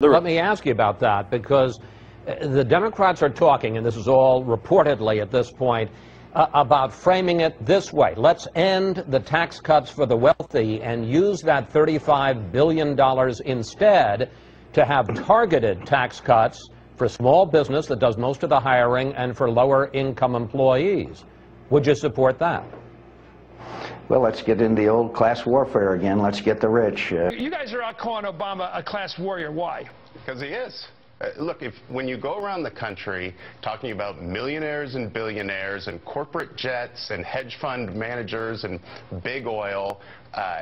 Let me ask you about that, because the Democrats are talking, and this is all reportedly at this point, about framing it this way. Let's end the tax cuts for the wealthy and use that $35 billion instead to have targeted tax cuts for small business that does most of the hiring and for lower income employees. Would you support that? Well, let's get into the old class warfare again. Let's get the rich. You guys are out calling Obama a class warrior. Why? Because he is. Look, when you go around the country talking about millionaires and billionaires and corporate jets and hedge fund managers and big oil,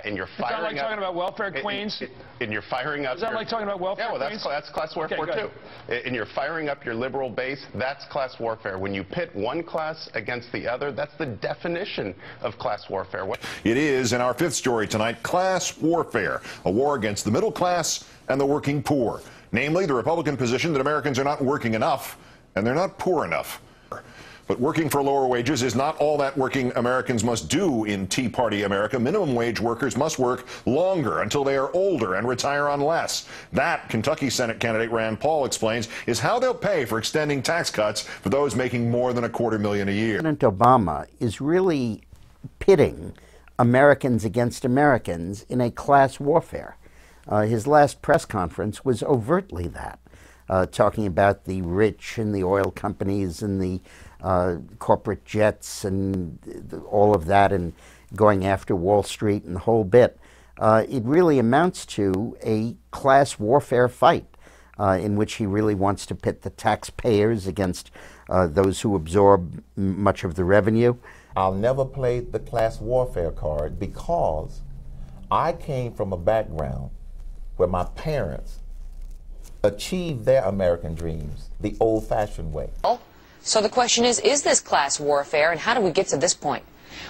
and you're firing like talking about welfare queens? And you're firing up. Is that like talking about welfare queens? Yeah, well, that's class warfare too. And you're firing up your liberal base. That's class warfare. When you pit one class against the other, that's the definition of class warfare. It is, in our fifth story tonight, class warfare, a war against the middle class and the working poor. Namely, the Republican position that Americans are not working enough and they're not poor enough. But working for lower wages is not all that working Americans must do in Tea Party America. Minimum wage workers must work longer until they are older and retire on less. That, Kentucky Senate candidate Rand Paul explains, is how they'll pay for extending tax cuts for those making more than $250,000 a year. President Obama is really pitting Americans against Americans in a class warfare. His last press conference was overtly that, talking about the rich and the oil companies and the corporate jets and all of that, and going after Wall Street and the whole bit. It really amounts to a class warfare fight in which he really wants to pit the taxpayers against those who absorb much of the revenue. I'll never play the class warfare card because I came from a background where my parents achieved their American dreams the old-fashioned way. So the question is this class warfare, and how do we get to this point?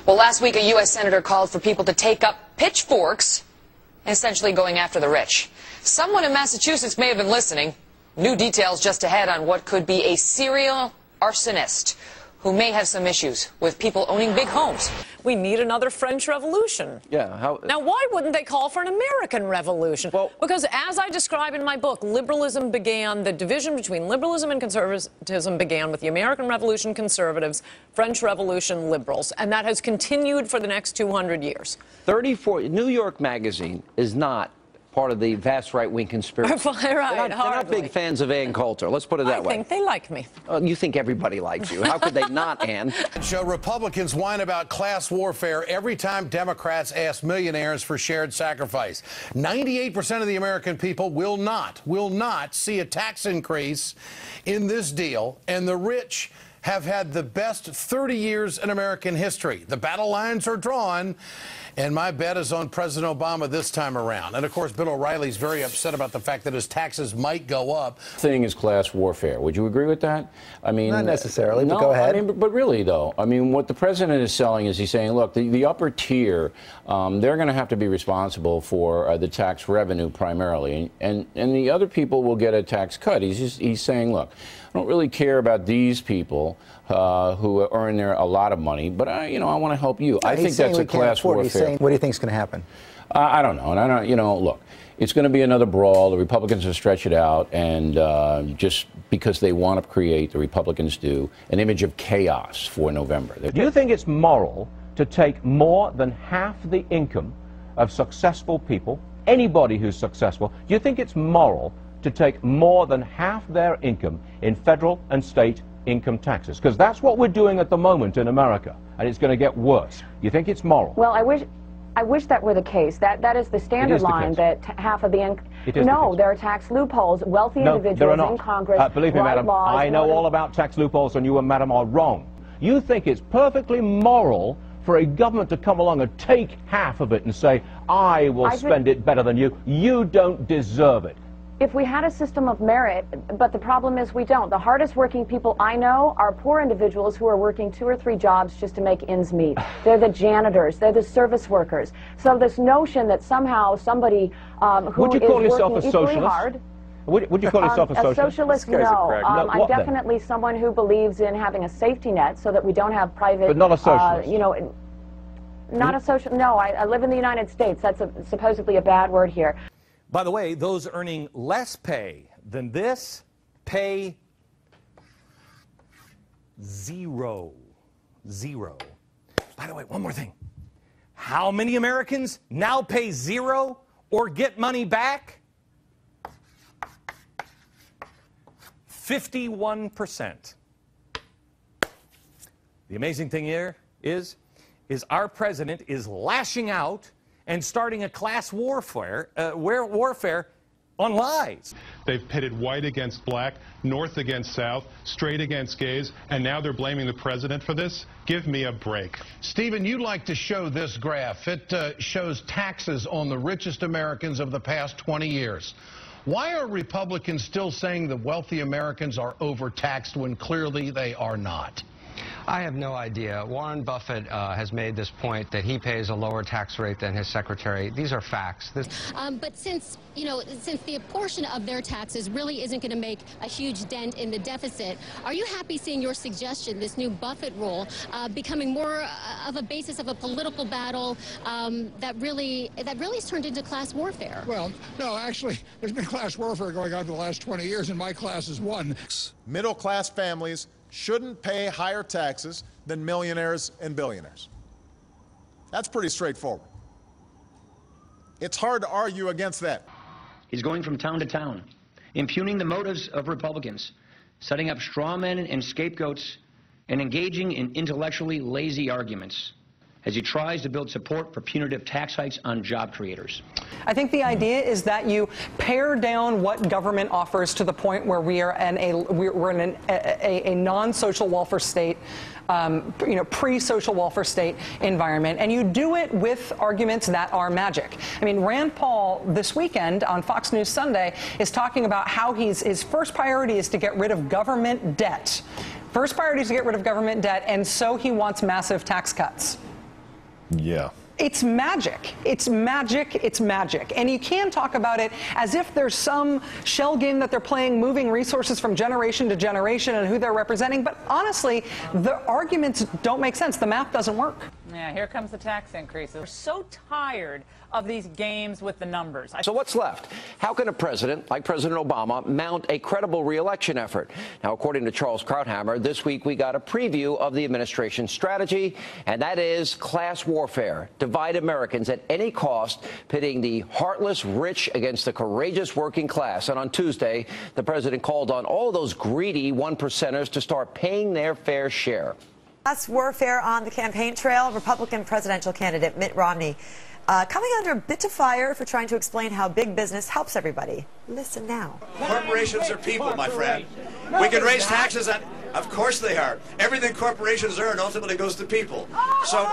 Well, last week a U.S. senator called for people to take up pitchforks, essentially going after the rich. Someone in Massachusetts may have been listening. New details just ahead on what could be a serial arsonist who may have some issues with people owning big homes. We need another French Revolution. Yeah. Now, why wouldn't they call for an American Revolution? Well, because as I describe in my book, liberalism began, the division between liberalism and conservatism began with the American Revolution conservatives, French Revolution liberals, and that has continued for the next 200 years. New York Magazine is not part of the vast right-wing conspiracy. They're not big fans of Ann Coulter. Let's put it that way. I think they like me. You think everybody likes you. How could they not, Ann? So Republicans whine about class warfare every time Democrats ask millionaires for shared sacrifice. 98% of the American people will not see a tax increase in this deal, and the rich have had the best 30 years in American history. The battle lines are drawn, and my bet is on President Obama this time around. And, of course, Bill O'Reilly's very upset about the fact that his taxes might go up. Thing is class warfare. Would you agree with that? I mean, not necessarily, no, but go ahead. I mean, but really, though, I mean, what the president is selling is he's saying, look, the upper tier, they're going to have to be responsible for the tax revenue primarily, and the other people will get a tax cut. He's saying, look, I don't really care about these people who earn a lot of money, but I want to help you. I think that's a class warfare. What do you think is going to happen? I don't know, and I don't. Look, it's going to be another brawl. The Republicans will stretch it out, and just because they want to create, the Republicans do, an image of chaos for November. Do you think it's moral to take more than half the income of successful people, anybody who's successful? Do you think it's moral to take more than half their income in federal and state income taxes? Because that's what we're doing at the moment in America, and it's going to get worse. You think it's moral? Well, I wish that were the case. That is the standard line, that half of the income. No, there are tax loopholes. Wealthy individuals in Congress believe me, madam, I know all about tax loopholes, and you, madam, are wrong. You think it's perfectly moral for a government to come along and take half of it and say, I will spend it better than you. You don't deserve it. If we had a system of merit, but the problem is we don't. The hardest working people I know are poor individuals who are working 2 or 3 jobs just to make ends meet. They're the janitors, they're the service workers. So this notion that somehow somebody who is working equally hard. Would you call yourself a socialist? A socialist, no. I'm definitely someone who believes in having a safety net so that we don't have private. But not a socialist. Not a social. No, I live in the United States. That's supposedly a bad word here. By the way, those earning less pay than this pay zero. Zero. By the way, one more thing. How many Americans now pay zero or get money back? 51%. The amazing thing here is our president is lashing out and starting a class warfare on lies. They've pitted white against black, North against South, straight against gays, and now they're blaming the president for this? Give me a break. Stephen, you like to show this graph. It shows taxes on the richest Americans of the past 20 years. Why are Republicans still saying that wealthy Americans are overtaxed when clearly they are not? I have no idea. Warren Buffett has made this point that he pays a lower tax rate than his secretary. These are facts. But since the portion of their taxes really isn't going to make a huge dent in the deficit, are you happy seeing your suggestion, this new Buffett rule, becoming more of a basis of a political battle that really has turned into class warfare? Well, no, actually, there's been class warfare going on for the last 20 years, and my class is one. Middle-class families shouldn't pay higher taxes than millionaires and billionaires. That's pretty straightforward. It's hard to argue against that. He's going from town to town, impugning the motives of Republicans, setting up straw men and scapegoats, and engaging in intellectually lazy arguments as he tries to build support for punitive tax hikes on job creators. I think the idea is that you pare down what government offers to the point where we're in a non-social welfare state, pre-social welfare state environment, and you do it with arguments that are magic. I mean, Rand Paul this weekend on Fox News Sunday is talking about how his first priority is to get rid of government debt. First priority is to get rid of government debt, and so he wants massive tax cuts. Yeah. It's magic. It's magic. It's magic. And you can talk about it as if there's some shell game that they're playing, moving resources from generation to generation and who they're representing. But honestly, the arguments don't make sense. The math doesn't work. Yeah, here comes the tax increases. We're so tired of these games with the numbers. So what's left? How can a president like President Obama mount a credible re-election effort? Now, according to Charles Krauthammer, this week we got a preview of the administration's strategy, and that is class warfare. Divide Americans at any cost, pitting the heartless rich against the courageous working class. And on Tuesday, the president called on all those greedy one-percenters to start paying their fair share. Class warfare on the campaign trail. Republican presidential candidate Mitt Romney coming under a bit of fire for trying to explain how big business helps everybody. Listen now. Corporations are people, my friend. We can raise taxes on... Of course they are. Everything corporations earn ultimately goes to people. So,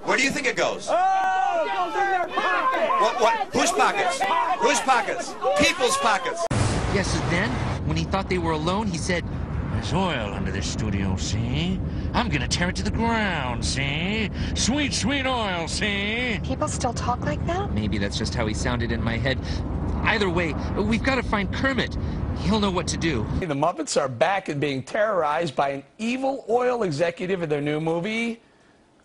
where do you think it goes? Oh, it goes in their pockets. What? Whose pockets? Whose pockets? People's pockets. Yes, and then, when he thought they were alone, he said, "There's oil under this studio, see? I'm gonna tear it to the ground, see? Sweet, sweet oil, see?" People still talk like that? Maybe that's just how he sounded in my head. Either way, we've got to find Kermit. He'll know what to do. The Muppets are back and being terrorized by an evil oil executive in their new movie.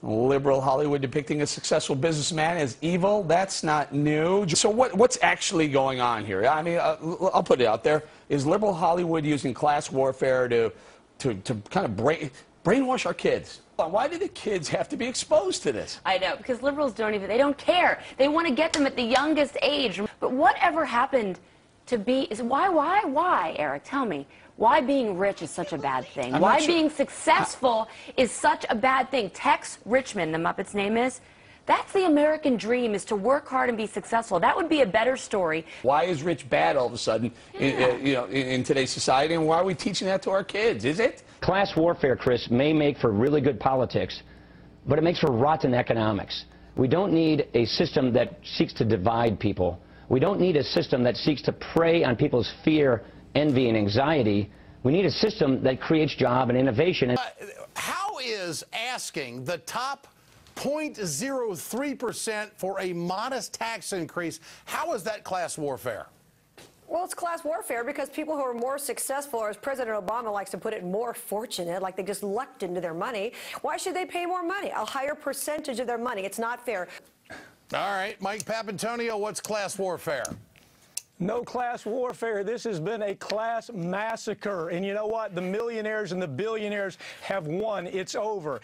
Liberal Hollywood depicting a successful businessman as evil. That's not new. So what's actually going on here? I mean, I'll put it out there. Is liberal Hollywood using class warfare to kind of brainwash our kids? Why do the kids have to be exposed to this? I know, because liberals they don't care. They want to get them at the youngest age. But whatever happened to why, Eric, tell me, why being rich is such a bad thing? Why being successful is such a bad thing? Tex Richmond, the Muppet's name is, that's the American dream, is to work hard and be successful. That would be a better story. Why is rich bad all of a sudden in today's society, and why are we teaching that to our kids? Is it? Class warfare, Chris, may make for really good politics, but it makes for rotten economics. We don't need a system that seeks to divide people. We don't need a system that seeks to prey on people's fear, envy, and anxiety. We need a system that creates job and innovation. How is asking the top 0.03% for a modest tax increase, how is that class warfare? Well, it's class warfare because people who are more successful, or as President Obama likes to put it, more fortunate, like they just lucked into their money, why should they pay more money? A higher percentage of their money. It's not fair. All right, Mike Papantonio, what's class warfare? No class warfare. This has been a class massacre. And you know what? The millionaires and the billionaires have won. It's over.